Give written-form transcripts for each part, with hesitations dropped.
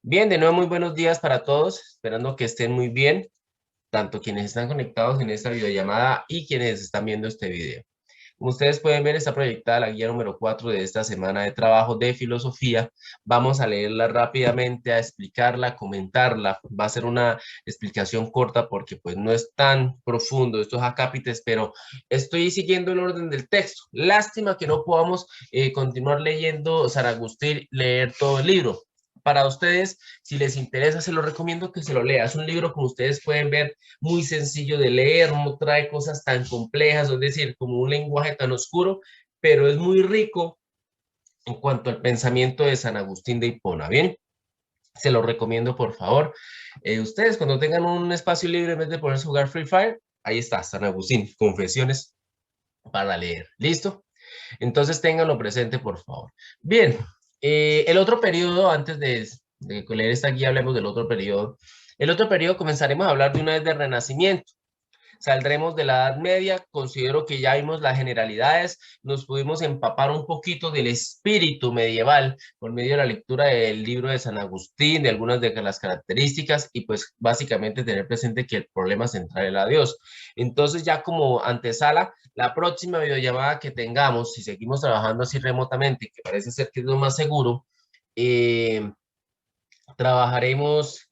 Bien, de nuevo muy buenos días para todos, esperando que estén muy bien, tanto quienes están conectados en esta videollamada y quienes están viendo este video. Como ustedes pueden ver, está proyectada la guía número 4 de esta semana de trabajo de filosofía. Vamos a leerla rápidamente, a explicarla, a comentarla. Va a ser una explicación corta porque pues no es tan profundo estos acápites, pero estoy siguiendo el orden del texto. Lástima que no podamos continuar leyendo San Agustín, leer todo el libro. Para ustedes, si les interesa, se lo recomiendo que se lo lea. Es un libro, como ustedes pueden ver, muy sencillo de leer, no trae cosas tan complejas, es decir, como un lenguaje tan oscuro, pero es muy rico en cuanto al pensamiento de San Agustín de Hipona. Bien, se lo recomiendo, por favor. Ustedes, cuando tengan un espacio libre, en vez de ponerse a jugar Free Fire, ahí está, San Agustín, Confesiones para leer. ¿Listo? Entonces, ténganlo presente, por favor. Bien, el otro periodo, antes de leer esta guía, hablemos del otro periodo. El otro periodo comenzaremos a hablar de una vez del Renacimiento. Saldremos de la Edad Media, considero que ya vimos las generalidades, nos pudimos empapar un poquito del espíritu medieval por medio de la lectura del libro de San Agustín, de algunas de las características y pues básicamente tener presente que el problema central era Dios. Entonces ya como antesala, la próxima videollamada que tengamos, si seguimos trabajando así remotamente, que parece ser que es lo más seguro, eh, trabajaremos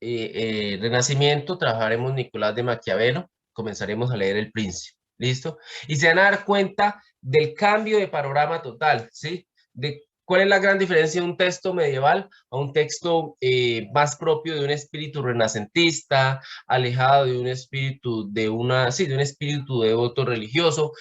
Renacimiento, trabajaremos Nicolás de Maquiavelo, comenzaremos a leer El Príncipe, ¿listo? Y se van a dar cuenta del cambio de panorama total, ¿sí? De cuál es la gran diferencia de un texto medieval a un texto más propio de un espíritu renacentista, alejado de un espíritu sí, de un espíritu devoto religioso,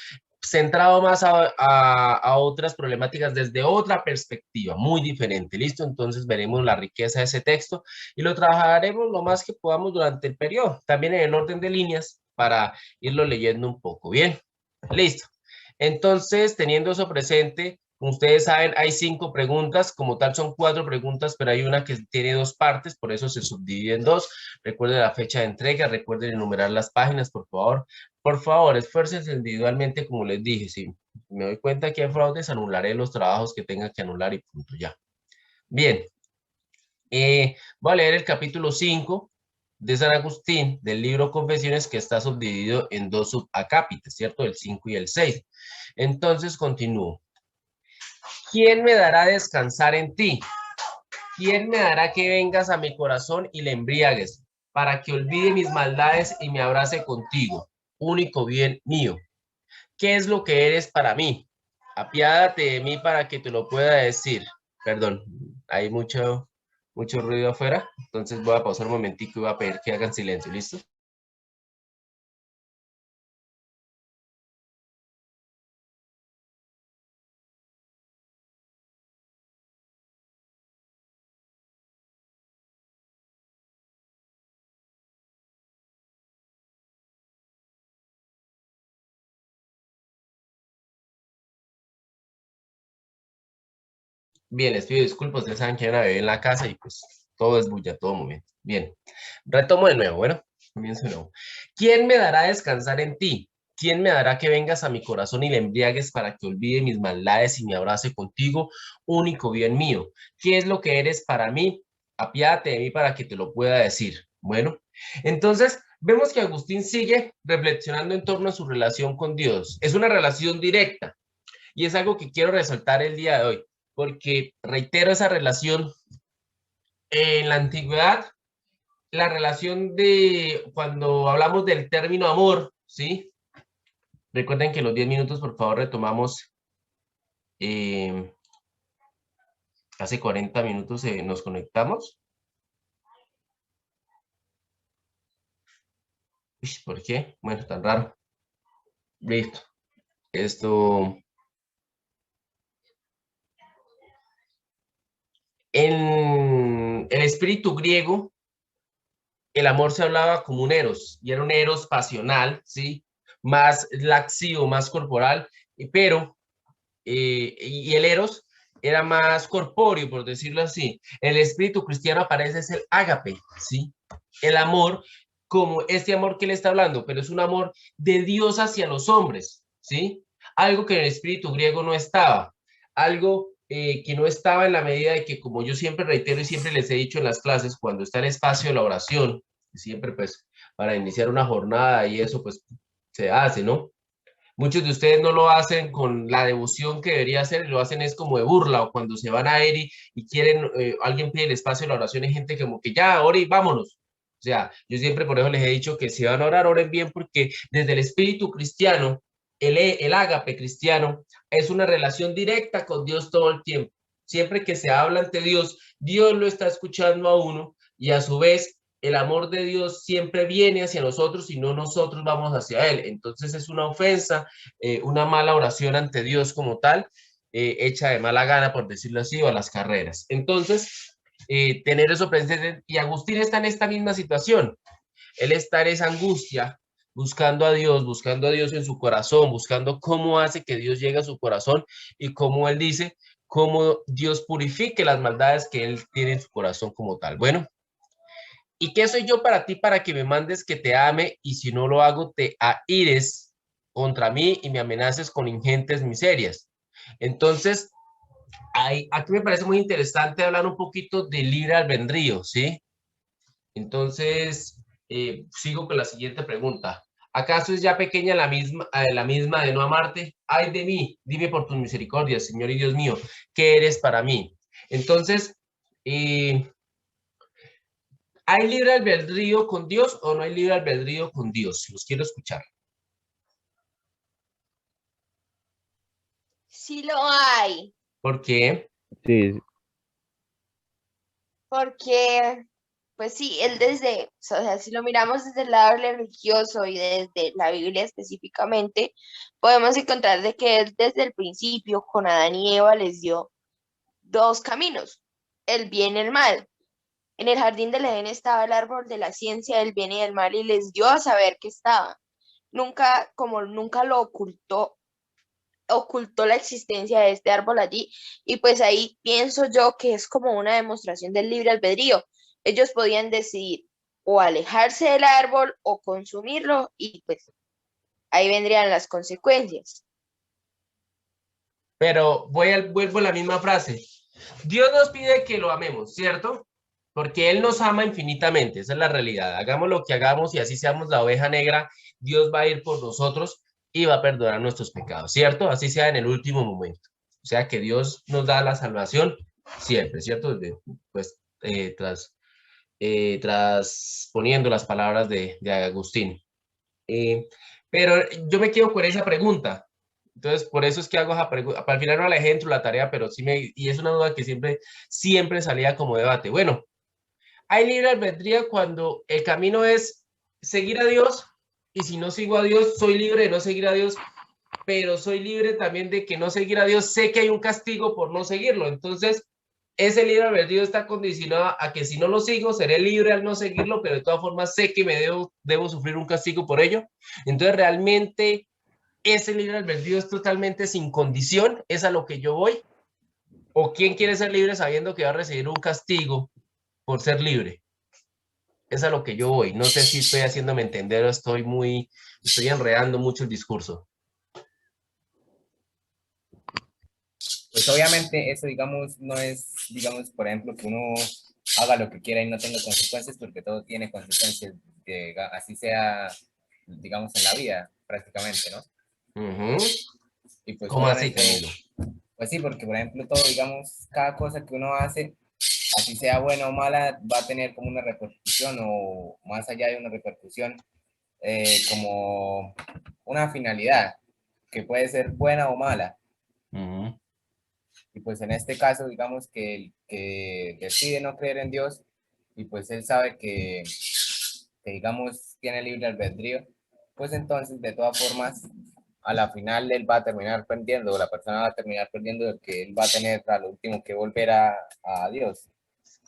centrado más a otras problemáticas desde otra perspectiva, muy diferente, ¿listo? Entonces veremos la riqueza de ese texto y lo trabajaremos lo más que podamos durante el periodo, también en el orden de líneas para irlo leyendo un poco. Bien, listo. Entonces, teniendo eso presente, como ustedes saben, hay 5 preguntas, como tal son 4 preguntas, pero hay una que tiene 2 partes, por eso se subdivide en 2. Recuerden la fecha de entrega, recuerden enumerar las páginas, por favor. Por favor, esfuércense individualmente, como les dije. Si me doy cuenta que hay fraudes, anularé los trabajos que tenga que anular y punto ya. Bien, voy a leer el capítulo 5 de San Agustín del libro Confesiones, que está subdividido en 2 subacápites, ¿cierto? El 5 y el 6. Entonces continúo. ¿Quién me dará descansar en ti? ¿Quién me dará que vengas a mi corazón y le embriagues, para que olvide mis maldades y me abrace contigo, único bien mío? ¿Qué es lo que eres para mí? Apiádate de mí para que te lo pueda decir. Perdón, hay mucho ruido afuera, entonces voy a pausar un momentico y voy a pedir que hagan silencio, ¿listo? Bien, les pido disculpas, ustedes saben que hay una bebé en la casa y pues todo es bulla, todo momento. Bien, retomo de nuevo, bueno, comienzo de nuevo. ¿Quién me dará descansar en ti? ¿Quién me dará que vengas a mi corazón y le embriagues para que olvide mis maldades y me abrace contigo, único bien mío? ¿Qué es lo que eres para mí? Apiádate de mí para que te lo pueda decir. Bueno, entonces vemos que Agustín sigue reflexionando en torno a su relación con Dios. Es una relación directa. Y es algo que quiero resaltar el día de hoy, porque reitero esa relación en la antigüedad, la relación de cuando hablamos del término amor, ¿sí? Recuerden que los 10 minutos, por favor, retomamos. eh, Hace 40 minutos nos conectamos. Uy, ¿por qué? Bueno, tan raro. Listo. Esto, en el espíritu griego, el amor se hablaba como un eros, y era un eros pasional, ¿sí? Más laxivo, más corporal, pero, y el eros era más corpóreo, por decirlo así. El espíritu cristiano aparece es el ágape, ¿sí? El amor, como este amor que él está hablando, pero es un amor de Dios hacia los hombres, ¿sí? Algo que en el espíritu griego no estaba, algo que no estaba en la medida de que, como yo siempre reitero y siempre les he dicho en las clases, cuando está el espacio de la oración, siempre pues para iniciar una jornada y eso pues se hace, ¿no? Muchos de ustedes no lo hacen con la devoción que debería hacer, lo hacen es como de burla o cuando se van a ir y quieren, alguien pide el espacio de la oración, hay gente como que ya, ore y vámonos. O sea, yo siempre por eso les he dicho que si van a orar, oren bien porque desde el espíritu cristiano, el ágape cristiano, es una relación directa con Dios todo el tiempo. Siempre que se habla ante Dios, Dios lo está escuchando a uno y a su vez el amor de Dios siempre viene hacia nosotros y no nosotros vamos hacia Él. Entonces es una ofensa, una mala oración ante Dios como tal, hecha de mala gana, por decirlo así, o a las carreras. Entonces, tener eso presente. Y Agustín está en esta misma situación. Él está en esa angustia, buscando a Dios en su corazón, buscando cómo hace que Dios llegue a su corazón y cómo él dice, cómo Dios purifique las maldades que él tiene en su corazón como tal. Bueno, ¿y qué soy yo para ti para que me mandes que te ame y si no lo hago te aires contra mí y me amenaces con ingentes miserias? Entonces, aquí me parece muy interesante hablar un poquito de libre albedrío, ¿sí? Entonces, sigo con la siguiente pregunta. ¿Acaso es ya pequeña la misma de no amarte? Ay de mí, dime por tus misericordias, Señor y Dios mío, ¿qué eres para mí? Entonces, eh, ¿hay libre albedrío con Dios o no hay libre albedrío con Dios? Los quiero escuchar. Sí lo hay, ¿Por qué? Sí, porque, pues sí, él desde, o sea, si lo miramos desde el lado religioso y desde la Biblia específicamente, podemos encontrar de que él desde el principio con Adán y Eva les dio dos caminos, el bien y el mal. En el jardín del Edén estaba el árbol de la ciencia del bien y del mal y les dio a saber que estaba. Nunca, como nunca lo ocultó la existencia de este árbol allí y pues ahí pienso yo que es como una demostración del libre albedrío. Ellos podían decidir o alejarse del árbol o consumirlo y pues ahí vendrían las consecuencias. Pero vuelvo a la misma frase. Dios nos pide que lo amemos, ¿cierto? Porque Él nos ama infinitamente, esa es la realidad. Hagamos lo que hagamos y así seamos la oveja negra, Dios va a ir por nosotros y va a perdonar nuestros pecados, ¿cierto? Así sea en el último momento. O sea que Dios nos da la salvación siempre, ¿cierto? Pues tras poniendo las palabras de Agustín. Eh, pero yo me quedo con esa pregunta. Entonces, por eso es que hago esa pregunta. Al final no la dejé dentro de la tarea, pero sí y es una duda que siempre salía como debate. Bueno, hay libre albedrío cuando el camino es seguir a Dios y si no sigo a Dios, soy libre de no seguir a Dios, pero soy libre también de que no seguir a Dios, sé que hay un castigo por no seguirlo. Entonces, ese libre albedrío está condicionado a que si no lo sigo, seré libre al no seguirlo, pero de todas formas sé que debo sufrir un castigo por ello. Entonces, realmente, ese libre albedrío es totalmente sin condición, es a lo que yo voy. ¿O quién quiere ser libre sabiendo que va a recibir un castigo por ser libre? Es a lo que yo voy. No sé si estoy haciéndome entender o estoy enredando mucho el discurso. pues obviamente eso, digamos, no es, digamos, por ejemplo, que uno haga lo que quiera y no tenga consecuencias, porque todo tiene consecuencias, así sea, digamos, en la vida, prácticamente, ¿no? Y pues ¿Cómo así, obviamente, Camilo? pues sí, porque por ejemplo, todo, digamos, cada cosa que uno hace, así sea buena o mala, va a tener como una repercusión o más allá de una repercusión, como una finalidad que puede ser buena o mala. Y pues en este caso, digamos que el que decide no creer en Dios y pues él sabe que digamos, tiene libre albedrío, pues entonces de todas formas, a la final él va a terminar perdiendo, o la persona va a terminar perdiendo, de que él va a tener a lo último que volver a Dios.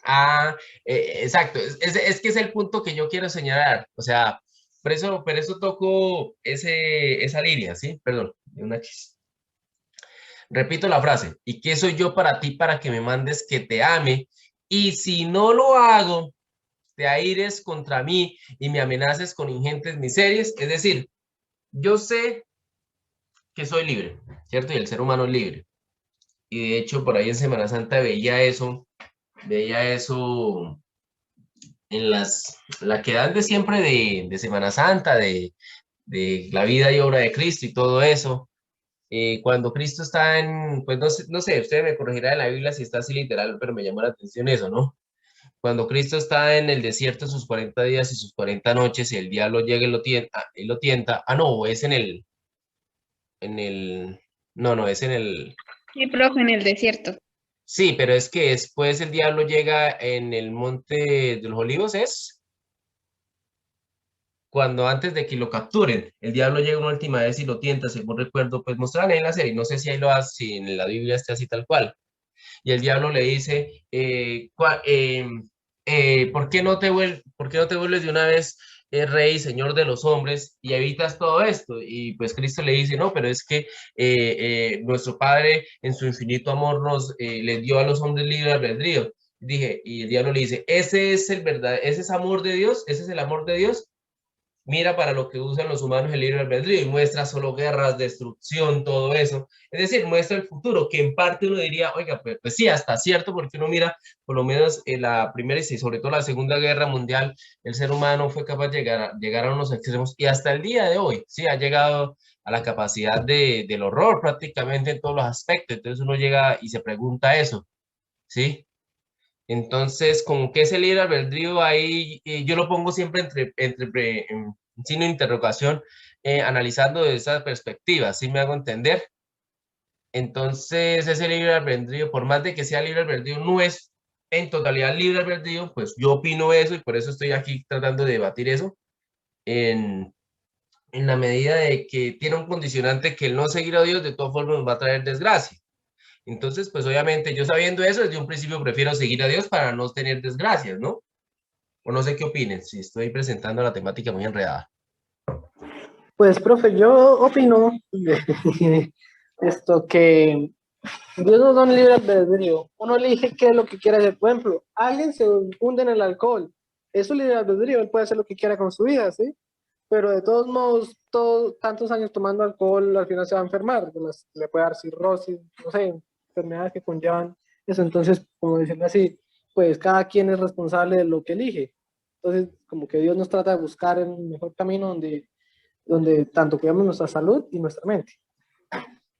Ah, exacto. Es que es el punto que yo quiero señalar. O sea, por eso toco esa línea, ¿sí? Perdón, una chis. Repito la frase. ¿Y qué soy yo para ti para que me mandes que te ame? Y si no lo hago, te aires contra mí y me amenaces con ingentes miserias. Es decir, yo sé que soy libre, ¿cierto? Y el ser humano es libre. y de hecho por ahí en Semana Santa veía eso en la que dan de siempre de Semana Santa, de la vida y obra de Cristo y todo eso. Cuando Cristo está en, pues no sé, usted me corregirá en la Biblia si está así literal, pero me llamó la atención eso, ¿no? Cuando Cristo está en el desierto sus 40 días y sus 40 noches y el diablo llega y lo tienta, no, es en el, no, es en el, Sí, profe, en el desierto. sí, pero es que después el diablo llega en el monte de los olivos, ¿es? Cuando antes de que lo capturen, el diablo llega una última vez y lo tienta, según recuerdo, pues mostraron en la serie, no sé si ahí lo hace, si en la Biblia está así tal cual. Y el diablo le dice, ¿por qué no te vuelves de una vez rey, señor de los hombres y evitas todo esto? Y pues Cristo le dice, no, pero es que nuestro Padre en su infinito amor le dio a los hombres libre albedrío. Dije, y el diablo le dice, ese es amor de Dios, ese es el amor de Dios. Mira para lo que usan los humanos el libre albedrío y muestra solo guerras, destrucción, todo eso. Es decir, muestra el futuro, que en parte uno diría, oiga, pues sí, hasta cierto, porque uno mira, por lo menos en la primera y sobre todo la Segunda Guerra Mundial, el ser humano fue capaz de llegar a unos extremos y hasta el día de hoy, sí, ha llegado a la capacidad del horror prácticamente en todos los aspectos. Entonces uno llega y se pregunta eso, ¿sí? Entonces, como que ese libre albedrío ahí, yo lo pongo siempre en signo de interrogación, analizando de esa perspectiva, ¿sí me hago entender? Entonces, ese libre albedrío, por más de que sea libre albedrío, no es en totalidad libre albedrío, pues yo opino eso y por eso estoy aquí tratando de debatir eso, en, en la medida de que tiene un condicionante que el no seguir a Dios de todas formas nos va a traer desgracia. Entonces, pues obviamente yo sabiendo eso, desde un principio prefiero seguir a Dios para no tener desgracias, ¿no? O no sé qué opinen, si estoy presentando la temática muy enredada. Pues, profe, yo opino esto que Dios nos da un libre albedrío. Uno elige qué es lo que quiere hacer. Por ejemplo, alguien se hunde en el alcohol. Es su libre albedrío, él puede hacer lo que quiera con su vida, ¿sí? Pero de todos modos, tantos años tomando alcohol, al final se va a enfermar. Le puede dar cirrosis, no sé, enfermedades que conllevan eso. Entonces, como diciendo así, pues cada quien es responsable de lo que elige. Entonces, como que Dios nos trata de buscar el mejor camino donde tanto cuidamos nuestra salud y nuestra mente.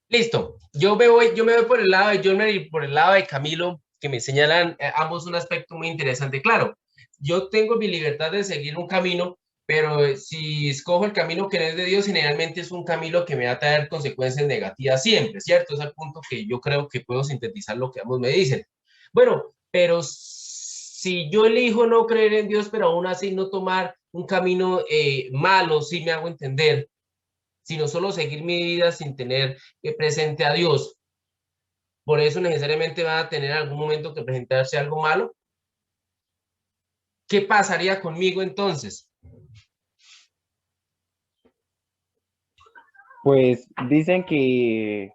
Listo, yo me voy por el lado de Joner y por el lado de Camilo, que me señalan ambos un aspecto muy interesante. Claro, yo tengo mi libertad de seguir un camino, pero si escojo el camino que no es de Dios, generalmente es un camino que me va a traer consecuencias negativas siempre, ¿cierto? Es el punto que yo creo que puedo sintetizar lo que ambos me dicen. Bueno, pero si yo elijo no creer en Dios, pero aún así no tomar un camino malo, sí me hago entender, sino solo seguir mi vida sin tener presente a Dios. Por eso necesariamente va a tener algún momento que presentarse algo malo. ¿Qué pasaría conmigo entonces? Pues dicen que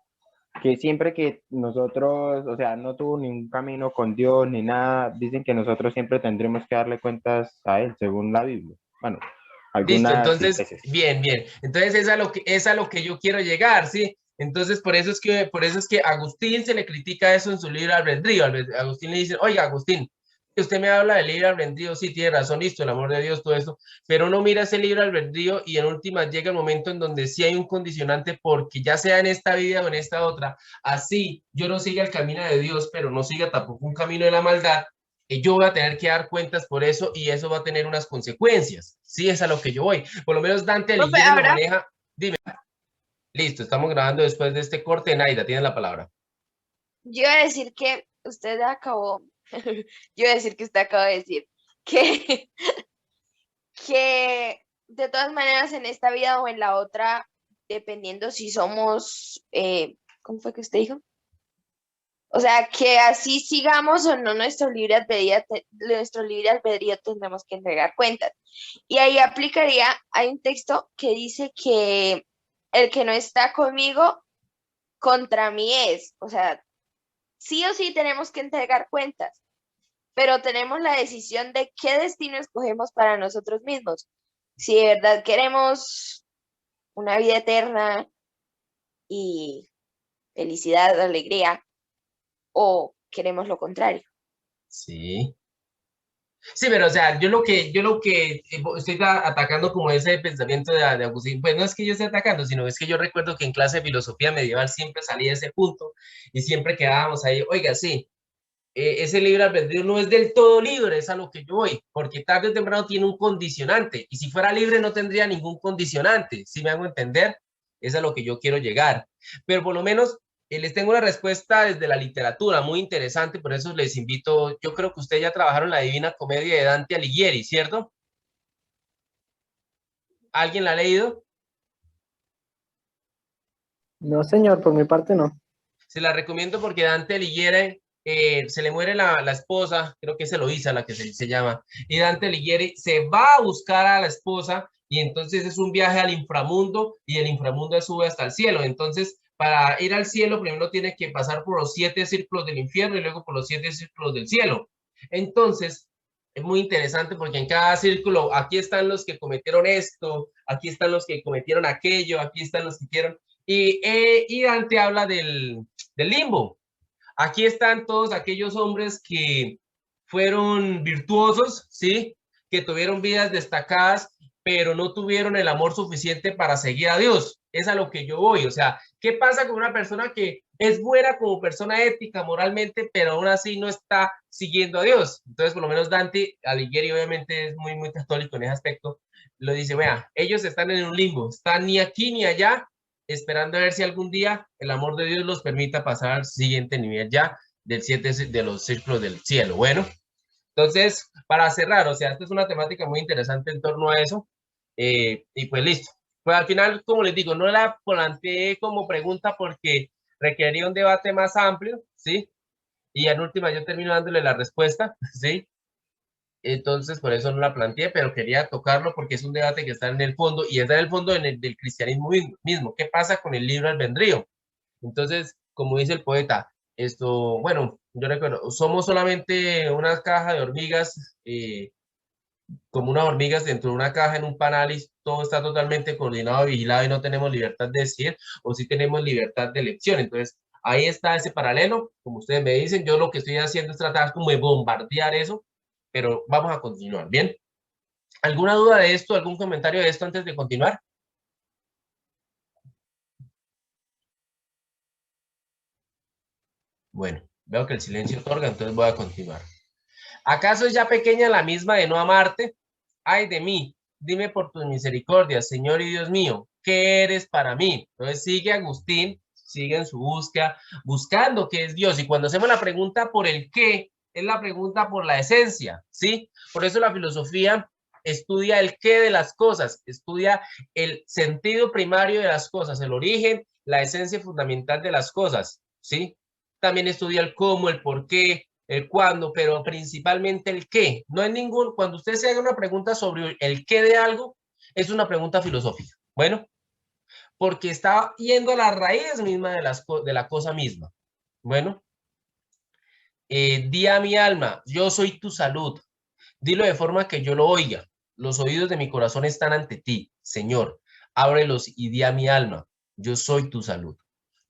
siempre que nosotros, o sea, no tuvo ningún camino con Dios ni nada, dicen que nosotros siempre tendremos que darle cuentas a Él, según la Biblia. Bueno, Listo, algunas entonces, iglesias. bien. Entonces es a lo que yo quiero llegar, ¿sí? Entonces, por eso es que a Agustín se le critica eso en su libro Albedrío. Agustín le dice, oiga, Agustín, usted me habla del libre albedrío, sí, tiene razón, listo, el amor de Dios, todo esto, pero uno mira ese libre albedrío y en últimas llega el momento en donde sí hay un condicionante porque ya sea en esta vida o en esta otra, así yo no siga el camino de Dios, pero no siga tampoco un camino de la maldad, yo voy a tener que dar cuentas por eso y eso va a tener unas consecuencias. Sí, es a lo que yo voy. Por lo menos Dante Profe, Alighieri lo ahora maneja. Dime. Listo, estamos grabando después de este corte. Naida, tienes la palabra. yo iba a decir que usted acabó, yo iba a decir que usted acaba de decir que, que de todas maneras en esta vida o en la otra, dependiendo si somos, ¿cómo fue que usted dijo? O sea, que así sigamos o no nuestro libre albedrío tendremos que entregar cuentas. Y ahí aplicaría, hay un texto que dice que el que no está conmigo, contra mí es. O sea, sí o sí tenemos que entregar cuentas, pero tenemos la decisión de qué destino escogemos para nosotros mismos. Si de verdad queremos una vida eterna y felicidad, alegría, o queremos lo contrario. Sí. Sí, pero o sea, yo lo que estoy atacando como ese pensamiento de Agustín, pues no es que yo esté atacando, sino es que yo recuerdo que en clase de filosofía medieval siempre salía ese punto y siempre quedábamos ahí, oiga, sí, ese libre albedrío no es del todo libre, es a lo que yo voy, porque tarde o temprano tiene un condicionante, y si fuera libre no tendría ningún condicionante, ¿sí me hago entender? Es a lo que yo quiero llegar. Pero por lo menos les tengo una respuesta desde la literatura, muy interesante, por eso les invito, yo creo que ustedes ya trabajaron la Divina Comedia de Dante Alighieri, ¿cierto? ¿Alguien la ha leído? No, señor, por mi parte no. Se la recomiendo porque Dante Alighieri se le muere la esposa, creo que es Eloísa la que se llama, y Dante Alighieri se va a buscar a la esposa y entonces es un viaje al inframundo y el inframundo sube hasta el cielo. Entonces, para ir al cielo, primero tiene que pasar por los 7 círculos del infierno y luego por los 7 círculos del cielo. Entonces, es muy interesante porque en cada círculo, aquí están los que cometieron esto, aquí están los que cometieron aquello, aquí están los que hicieron. Y Dante habla del limbo. Aquí están todos aquellos hombres que fueron virtuosos, ¿sí? Que tuvieron vidas destacadas, pero no tuvieron el amor suficiente para seguir a Dios. Es a lo que yo voy. O sea, ¿qué pasa con una persona que es buena como persona ética, moralmente, pero aún así no está siguiendo a Dios? Entonces, por lo menos Dante Alighieri obviamente es muy, muy católico en ese aspecto. Lo dice, vea, ellos están en un limbo, están ni aquí ni allá, esperando a ver si algún día el amor de Dios los permita pasar al siguiente nivel ya del 7 de los círculos del cielo. Bueno, entonces, para cerrar, o sea, esta es una temática muy interesante en torno a eso. Y pues listo. Pues al final, como les digo, no la planteé como pregunta porque requería un debate más amplio, ¿sí? Y en última yo termino dándole la respuesta, ¿sí? Entonces, por eso no la planteé, pero quería tocarlo porque es un debate que está en el fondo y está en el fondo del cristianismo mismo. ¿Qué pasa con el libre albedrío? Entonces, como dice el poeta, esto, bueno, yo recuerdo, somos solamente una caja de hormigas, como unas hormigas dentro de una caja en un panal y todo está totalmente coordinado, vigilado y no tenemos libertad de decir o sí tenemos libertad de elección. Entonces, ahí está ese paralelo, como ustedes me dicen, yo lo que estoy haciendo es tratar como de bombardear eso, pero vamos a continuar, ¿bien? ¿Alguna duda de esto, algún comentario de esto antes de continuar? Bueno, veo que el silencio otorga, entonces voy a continuar. ¿Acaso es ya pequeña la misma de no amarte? Ay de mí, dime por tus misericordias, Señor y Dios mío, ¿qué eres para mí? Entonces sigue Agustín, sigue en su búsqueda, buscando qué es Dios. Y cuando hacemos la pregunta por el qué, es la pregunta por la esencia, ¿sí? Por eso la filosofía estudia el qué de las cosas, estudia el sentido primario de las cosas, el origen, la esencia fundamental de las cosas, ¿sí? También estudia el cómo, el por qué, el cuándo, pero principalmente el qué. No hay ningún, cuando usted se haga una pregunta sobre el qué de algo, es una pregunta filosófica. Bueno, porque está yendo a la raíz misma de la cosa misma. Bueno, di a mi alma, yo soy tu salud. Dilo de forma que yo lo oiga. Los oídos de mi corazón están ante ti, Señor. Ábrelos y di a mi alma, yo soy tu salud.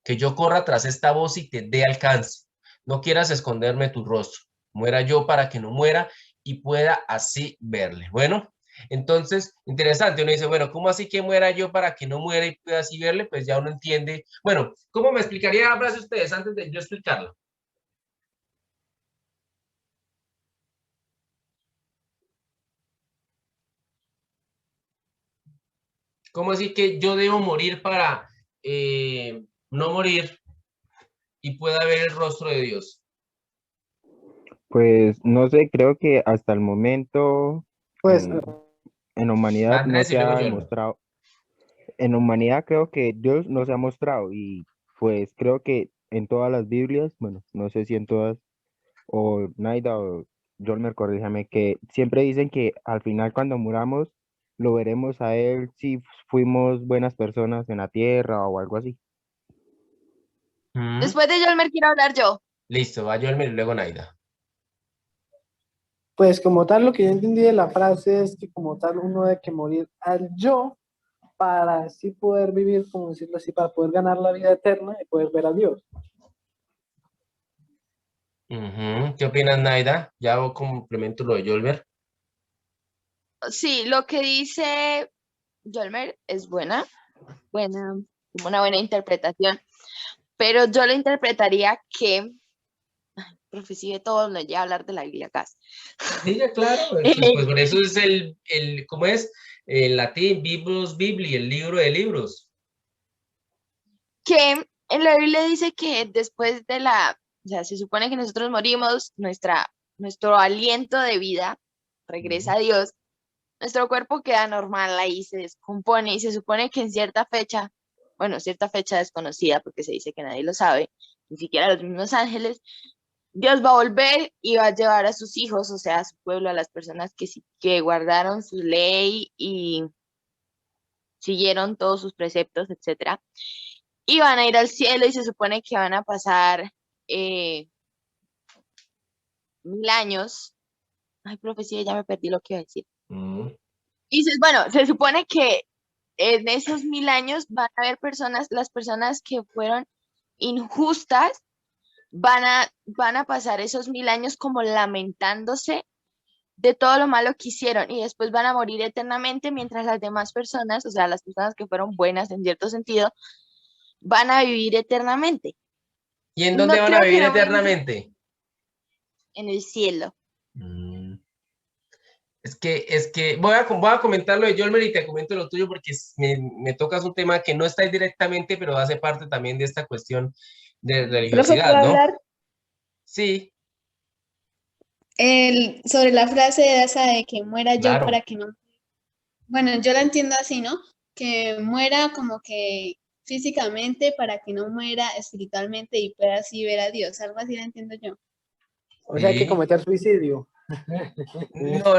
Que yo corra tras esta voz y te dé alcance. No quieras esconderme tu rostro. Muera yo para que no muera y pueda así verle. Bueno, entonces, interesante. Uno dice, bueno, ¿cómo así que muera yo para que no muera y pueda así verle? Pues ya uno entiende. Bueno, ¿cómo me explicaría la frase ustedes antes de yo explicarlo? ¿Cómo así que yo debo morir para no morir y pueda ver el rostro de Dios? Pues no sé, creo que hasta el momento Pues, en la humanidad no Andrés y se luego ha yo. demostrado, en la humanidad creo que Dios no se ha mostrado y pues creo que en todas las Biblias, bueno, no sé si en todas, o Naida o Jolmer, corríjame, que siempre dicen que al final cuando muramos lo veremos a Él si fuimos buenas personas en la tierra o algo así. Después de Yolmer quiero hablar yo. Listo, va Yolmer y luego Naida. pues como tal, lo que yo entendí de la frase es que como tal uno debe que morir al yo para así poder vivir, como decirlo así, para poder ganar la vida eterna y poder ver a Dios. Ujú. ¿Qué opinas, Naida? Ya hago complemento lo de Yolmer. Sí, lo que dice Yolmer es buena, una buena interpretación, pero yo lo interpretaría que, profe, sí, de todo nos lleva a hablar de la Biblia acá. Sí, ya claro, pues por eso es ¿cómo es? El latín, Biblos Bibli, el libro de libros. Que en la Biblia dice que después de o sea, se supone que nosotros morimos, nuestro aliento de vida regresa a Dios, nuestro cuerpo queda normal ahí, se descompone y se supone que en cierta fecha, bueno, cierta fecha desconocida, porque se dice que nadie lo sabe, ni siquiera los mismos ángeles, Dios va a volver y va a llevar a sus hijos, o sea, a su pueblo, a las personas que guardaron su ley y siguieron todos sus preceptos, etcétera, y van a ir al cielo y se supone que van a pasar 1000 años. Ay, profecía, ya me perdí lo que iba a decir. Mm. Y bueno, se supone que en esos 1000 años van a haber personas, las personas que fueron injustas, van a pasar esos 1000 años como lamentándose de todo lo malo que hicieron y después van a morir eternamente mientras las demás personas, o sea, las personas que fueron buenas en cierto sentido, van a vivir eternamente. ¿Y en No dónde van a creo que vivir no eternamente? en el cielo. Mm. Es que voy a comentar lo de Yolmer y te comento lo tuyo porque me tocas un tema que no está ahí directamente, pero hace parte también de esta cuestión de Profe, ¿puedo religiosidad, ¿no? hablar? Sí, Sobre la frase esa de que muera yo claro. para que no. Bueno, yo la entiendo así, ¿no? Que muera como que físicamente para que no muera espiritualmente y pueda así ver a Dios. Algo así la entiendo yo. O sea, hay que Sí. cometer suicidio. No,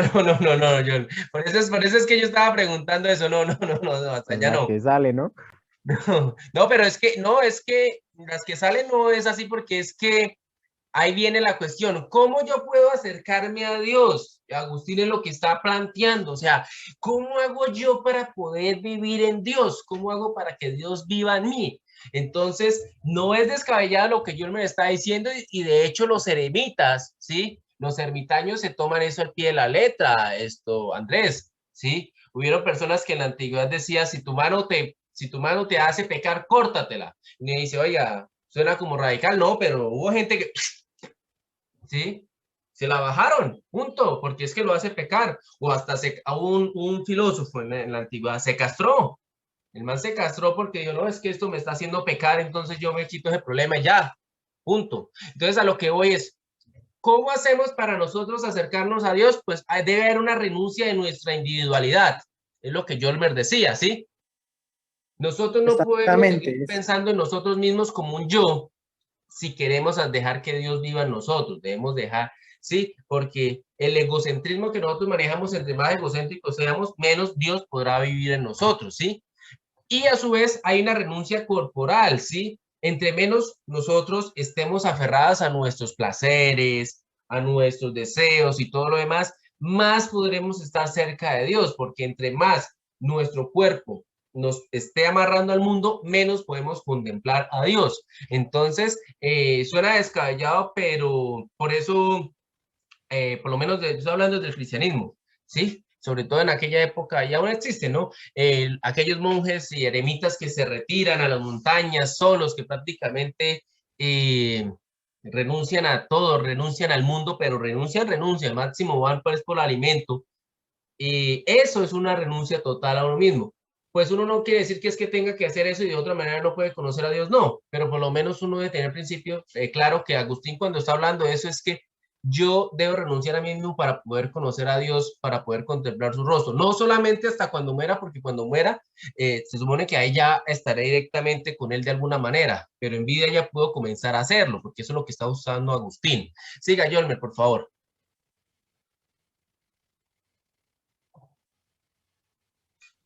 John. Por eso es que yo estaba preguntando eso. No, hasta Con allá la no. que sale, ¿no? No, pero es que las que salen no es así porque es que ahí viene la cuestión. ¿Cómo yo puedo acercarme a Dios? Agustín es lo que está planteando. O sea, ¿cómo hago yo para poder vivir en Dios? ¿Cómo hago para que Dios viva en mí? Entonces, no es descabellado lo que yo me está diciendo y de hecho los eremitas, ¿sí? Los ermitaños se toman eso al pie de la letra, Andrés, ¿sí? Hubieron personas que en la antigüedad decían, si tu mano te hace pecar, córtatela. Y me dice, oiga, suena como radical, no, pero hubo gente que, ¿sí? Se la bajaron, punto, porque es que lo hace pecar. O hasta a un filósofo en la antigüedad se castró. El man se castró porque dijo, no, es que esto me está haciendo pecar, entonces yo me quito ese problema y ya, punto. Entonces a lo que voy es, ¿cómo hacemos para nosotros acercarnos a Dios? Pues debe haber una renuncia de nuestra individualidad. Es lo que Yolmer decía, ¿sí? Nosotros no podemos seguir Exactamente. pensando en nosotros mismos como un yo si queremos dejar que Dios viva en nosotros. Debemos dejar, ¿sí? Porque el egocentrismo que nosotros manejamos, entre más egocéntricos seamos, menos Dios podrá vivir en nosotros, ¿sí? Y a su vez hay una renuncia corporal, ¿sí? Entre menos nosotros estemos aferradas a nuestros placeres, a nuestros deseos y todo lo demás, más podremos estar cerca de Dios, porque entre más nuestro cuerpo nos esté amarrando al mundo, menos podemos contemplar a Dios. Entonces, suena descabellado, pero por eso por lo menos estoy hablando del cristianismo, ¿sí? Sobre todo en aquella época, y aún existe, ¿no? Aquellos monjes y eremitas que se retiran a las montañas solos, que prácticamente renuncian a todo, renuncian al mundo, pero renuncian, máximo van pues por el alimento. Y eso es una renuncia total a uno mismo. Pues uno no quiere decir que es que tenga que hacer eso y de otra manera no puede conocer a Dios, no, pero por lo menos uno debe tener principio claro que Agustín cuando está hablando de eso es que yo debo renunciar a mí mismo para poder conocer a Dios, para poder contemplar su rostro. No solamente hasta cuando muera, porque cuando muera se supone que ahí ya estaré directamente con él de alguna manera, pero en vida ya puedo comenzar a hacerlo, porque eso es lo que está usando Agustín. Siga, Yolmer, por favor.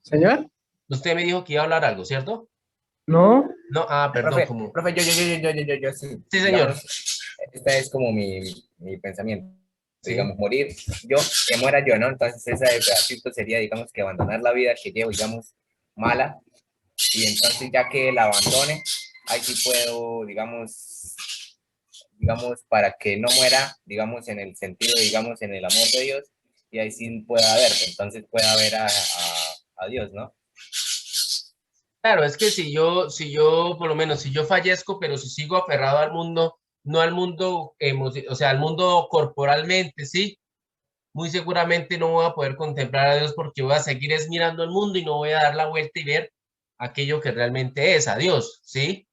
Señor, Usted me dijo que iba a hablar algo, ¿cierto? no. No, perdón, como... Profe, yo, sí, Sí, señor. digamos, este es como mi pensamiento, Sí. digamos, morir yo, que muera yo, ¿no? Entonces ese pedacito sería, digamos, que abandonar la vida que llevo, digamos, mala, y entonces ya que la abandone, ahí sí puedo, digamos, digamos, para que no muera, digamos, en el sentido, digamos, en el amor de Dios, y ahí sí pueda ver, entonces pueda ver a Dios, ¿no? Claro, es que si yo, por lo menos, si yo fallezco, pero si sigo aferrado al mundo, no al mundo, o sea, al mundo corporalmente, ¿sí? Muy seguramente no voy a poder contemplar a Dios porque voy a seguir es mirando el mundo y no voy a dar la vuelta y ver aquello que realmente es a Dios, ¿sí?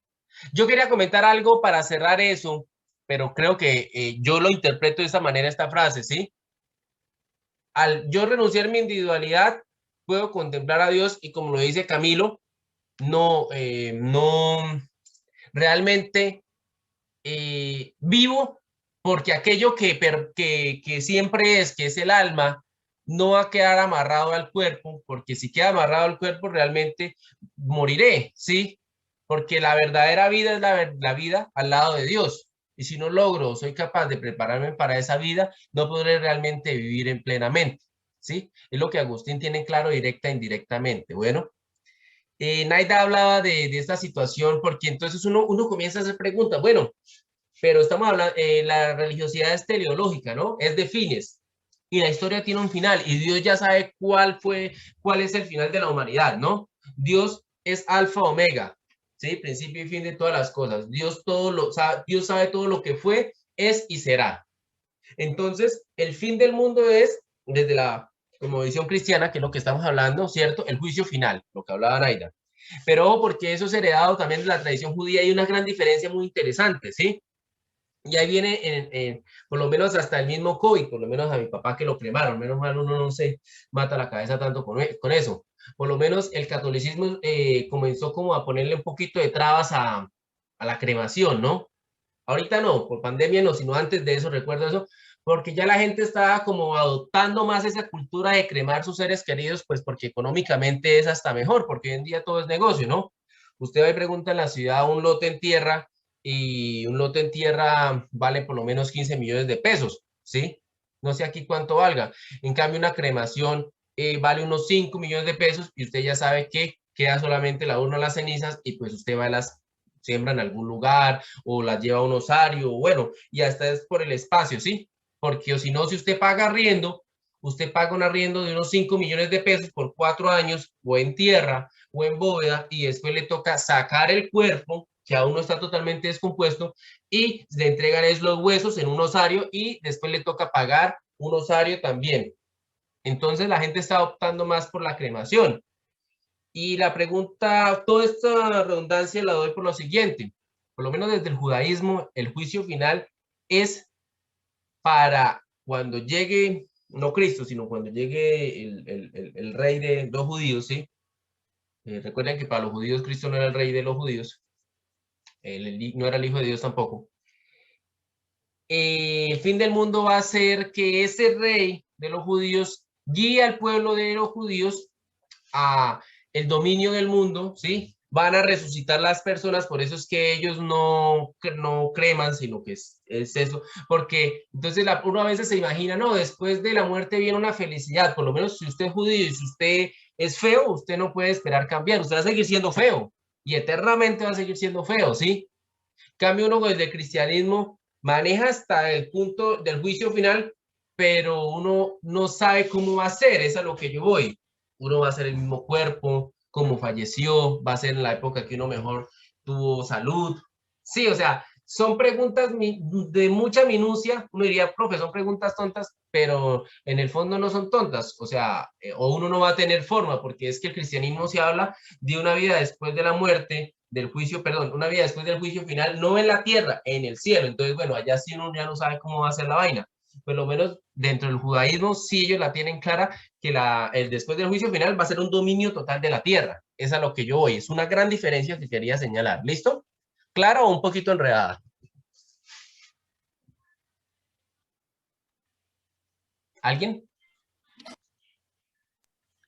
Yo quería comentar algo para cerrar eso, pero creo que yo lo interpreto de esta manera, esta frase, ¿sí? Al yo renunciar a mi individualidad, puedo contemplar a Dios y como lo dice Camilo, no realmente vivo porque aquello que siempre es, que es el alma, no va a quedar amarrado al cuerpo, porque si queda amarrado al cuerpo realmente moriré, ¿sí? Porque la verdadera vida es la vida al lado de Dios. Y si no logro, soy capaz de prepararme para esa vida, no podré realmente vivir en plenamente, ¿sí? Es lo que Agustín tiene claro directa e indirectamente. Bueno, Naida hablaba de esta situación porque entonces uno comienza a hacer preguntas. Bueno, pero estamos hablando, la religiosidad es teleológica, ¿no? Es de fines. Y la historia tiene un final y Dios ya sabe cuál es el final de la humanidad, ¿no? Dios es alfa omega, ¿sí? Principio y fin de todas las cosas. Dios sabe todo lo que fue, es y será. Entonces, el fin del mundo es, desde la como visión cristiana, que es lo que estamos hablando, ¿cierto? El juicio final, lo que hablaba Naida. Pero ojo, porque eso es heredado también de la tradición judía, hay una gran diferencia muy interesante, ¿sí? Y ahí viene, por lo menos hasta el mismo COVID, por lo menos a mi papá que lo cremaron, menos mal uno no se mata la cabeza tanto con eso. Por lo menos el catolicismo comenzó como a ponerle un poquito de trabas a la cremación, ¿no? Ahorita no, por pandemia no, sino antes de eso, recuerdo eso, porque ya la gente estaba como adoptando más esa cultura de cremar sus seres queridos, pues porque económicamente es hasta mejor, porque hoy en día todo es negocio, ¿no? Usted va y pregunta en la ciudad un lote en tierra y un lote en tierra vale por lo menos 15 millones de pesos, ¿sí? No sé aquí cuánto valga. En cambio, una cremación vale unos 5 millones de pesos y usted ya sabe que queda solamente la urna, las cenizas y pues usted va a las siembra en algún lugar o las lleva a un osario, bueno, y hasta es por el espacio, ¿sí? Porque o si no, si usted paga arriendo, usted paga un arriendo de unos 5 millones de pesos por 4 años, o en tierra, o en bóveda, y después le toca sacar el cuerpo, que aún no está totalmente descompuesto, y le entregan es los huesos en un osario, y después le toca pagar un osario también. Entonces la gente está optando más por la cremación. Y la pregunta, toda esta redundancia la doy por lo siguiente. Por lo menos desde el judaísmo, el juicio final es para cuando llegue, no Cristo, sino cuando llegue el rey de los judíos, ¿sí? Recuerden que para los judíos Cristo no era el rey de los judíos, no era el hijo de Dios tampoco. El fin del mundo va a ser que ese rey de los judíos guíe al pueblo de los judíos a el dominio del mundo, ¿sí? Van a resucitar las personas, por eso es que ellos no creman, sino que es eso, porque entonces uno a veces se imagina, no, después de la muerte viene una felicidad, por lo menos si usted es judío y si usted es feo, usted no puede esperar cambiar, usted va a seguir siendo feo y eternamente va a seguir siendo feo, ¿sí? Cambio uno desde el cristianismo maneja hasta el punto del juicio final, pero uno no sabe cómo va a ser, es a lo que yo voy. Uno va a ser el mismo cuerpo, cómo falleció, va a ser en la época que uno mejor tuvo salud. Sí, o sea, son preguntas de mucha minucia. Uno diría, profe, son preguntas tontas, pero en el fondo no son tontas. O sea, o uno no va a tener forma, porque es que el cristianismo se habla de una vida después de la muerte, del juicio, perdón, una vida después del juicio final, no en la tierra, en el cielo. Entonces, bueno, allá sí uno ya no sabe cómo va a ser la vaina. Por lo menos dentro del judaísmo sí ellos la tienen clara que el después del juicio final va a ser un dominio total de la tierra. Es a lo que yo voy. Es una gran diferencia que quería señalar. ¿Listo? ¿Claro o un poquito enredada? ¿Alguien?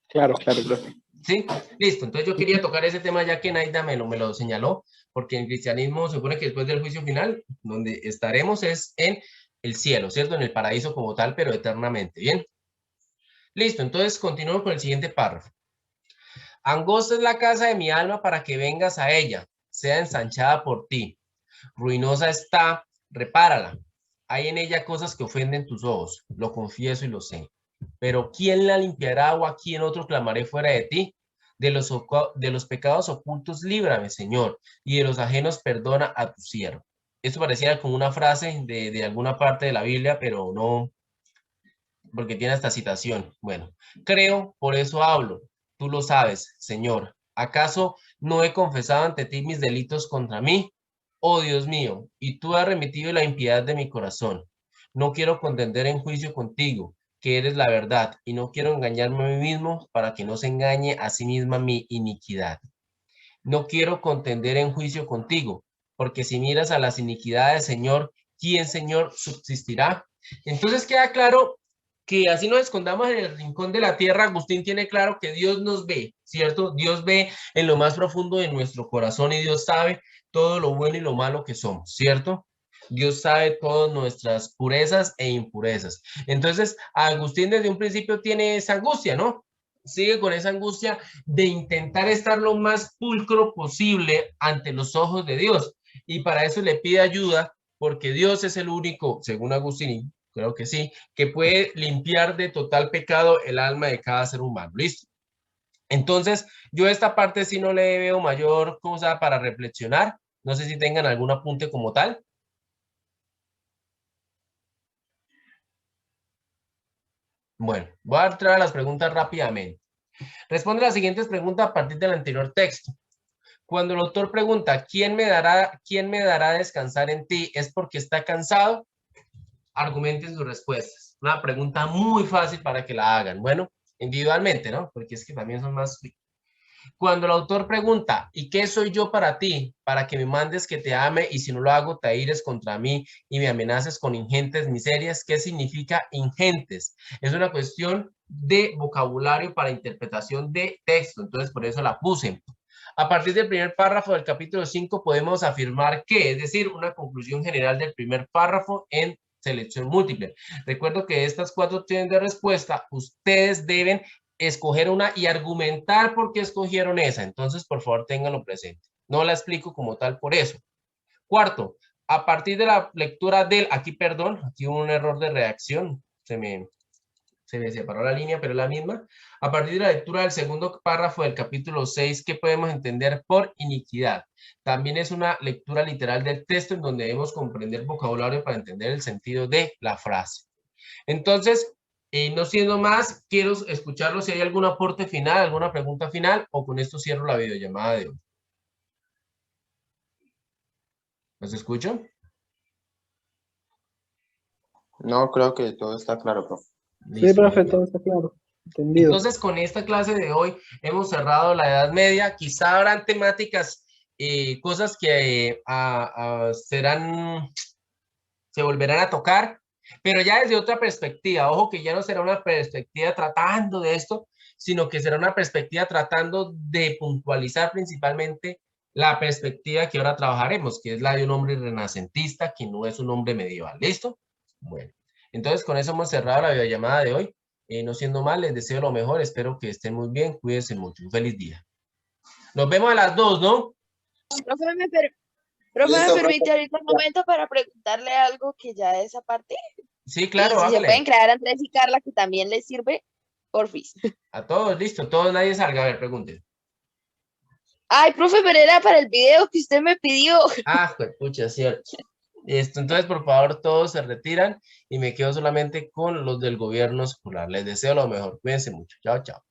Claro, claro, profe. Sí, listo. Entonces yo quería tocar ese tema ya que Naida me lo señaló, porque en cristianismo se supone que después del juicio final, donde estaremos es en el cielo, ¿cierto? En el paraíso como tal, pero eternamente. Bien. Listo, entonces continuamos con el siguiente párrafo. Angosta es la casa de mi alma para que vengas a ella, sea ensanchada por ti. Ruinosa está repárala. Hay en ella cosas que ofenden tus ojos, lo confieso y lo sé. Pero ¿quién la limpiará o a quién otro clamaré fuera de ti? De los pecados ocultos líbrame, Señor, y de los ajenos perdona a tu siervo. Esto pareciera como una frase de alguna parte de la Biblia, pero no, porque tiene esta citación. Bueno, creo, por eso hablo. Tú lo sabes, Señor. ¿Acaso no he confesado ante ti mis delitos contra mí? Oh Dios mío, y tú has remitido la impiedad de mi corazón. No quiero contender en juicio contigo, que eres la verdad, y no quiero engañarme a mí mismo para que no se engañe a sí misma mi iniquidad. No quiero contender en juicio contigo, porque si miras a las iniquidades, Señor, ¿quién, Señor, subsistirá? Entonces queda claro que así nos escondamos en el rincón de la tierra. Agustín tiene claro que Dios nos ve, ¿cierto? Dios ve en lo más profundo de nuestro corazón y Dios sabe todo lo bueno y lo malo que somos, ¿cierto? Dios sabe todas nuestras purezas e impurezas. Entonces, Agustín desde un principio tiene esa angustia, ¿no? Sigue con esa angustia de intentar estar lo más pulcro posible ante los ojos de Dios. Y para eso le pide ayuda, porque Dios es el único, según Agustín, creo que sí, que puede limpiar de total pecado el alma de cada ser humano. ¿Listo? Entonces, yo esta parte sí no le veo mayor cosa para reflexionar. No sé si tengan algún apunte como tal. Bueno, voy a entrar a las preguntas rápidamente. Responde las siguientes preguntas a partir del anterior texto. Cuando el autor pregunta, quién me dará a descansar en ti? ¿Es porque está cansado? Argumenten sus respuestas. Una pregunta muy fácil para que la hagan. Bueno, individualmente, ¿no? Porque es que también son más... Cuando el autor pregunta, ¿y qué soy yo para ti? Para que me mandes que te ame y si no lo hago te ires contra mí y me amenaces con ingentes miserias. ¿Qué significa ingentes? Es una cuestión de vocabulario para interpretación de texto, entonces por eso la puse. A partir del primer párrafo del capítulo 5 podemos afirmar que, es decir, una conclusión general del primer párrafo en selección múltiple. Recuerdo que estas 4 opciones de respuesta, ustedes deben escoger una y argumentar por qué escogieron esa. Entonces, por favor, ténganlo presente. No la explico como tal por eso. Cuarto, a partir de la lectura del, aquí hubo un error de redacción, se me separó la línea, pero es la misma. A partir de la lectura del segundo párrafo del capítulo 6, ¿qué podemos entender por iniquidad? También es una lectura literal del texto en donde debemos comprender vocabulario para entender el sentido de la frase. Entonces, no siendo más, quiero escucharlo si hay algún aporte final, alguna pregunta final, o con esto cierro la videollamada de hoy. ¿Los escucho? No, creo que todo está claro, profe. Sí, profe, todo está claro. Entendido. Entonces, con esta clase de hoy hemos cerrado la Edad Media. Quizá habrán temáticas, cosas que se volverán a tocar, pero ya desde otra perspectiva. Ojo que ya no será una perspectiva tratando de esto, sino que será una perspectiva tratando de puntualizar principalmente la perspectiva que ahora trabajaremos, que es la de un hombre renacentista, que no es un hombre medieval. ¿Listo? Bueno, entonces con eso hemos cerrado la videollamada de hoy. No siendo mal, les deseo lo mejor. Espero que estén muy bien. Cuídense mucho. Un feliz día. Nos vemos a las 2, ¿no? Profe, ¿me permite ahorita un momento para preguntarle algo que ya es aparte? Sí, claro, Y si se hágale. pueden crear Andrés y Carla, que también les sirve, porfis. A todos, listo. Todos, nadie salga. A ver, pregunten. Ay, profe, pero era para el video que usted me pidió. Ah, pucha, cierto. Entonces, por favor, todos se retiran y me quedo solamente con los del gobierno escolar. Les deseo lo mejor. Cuídense mucho. Chao, chao.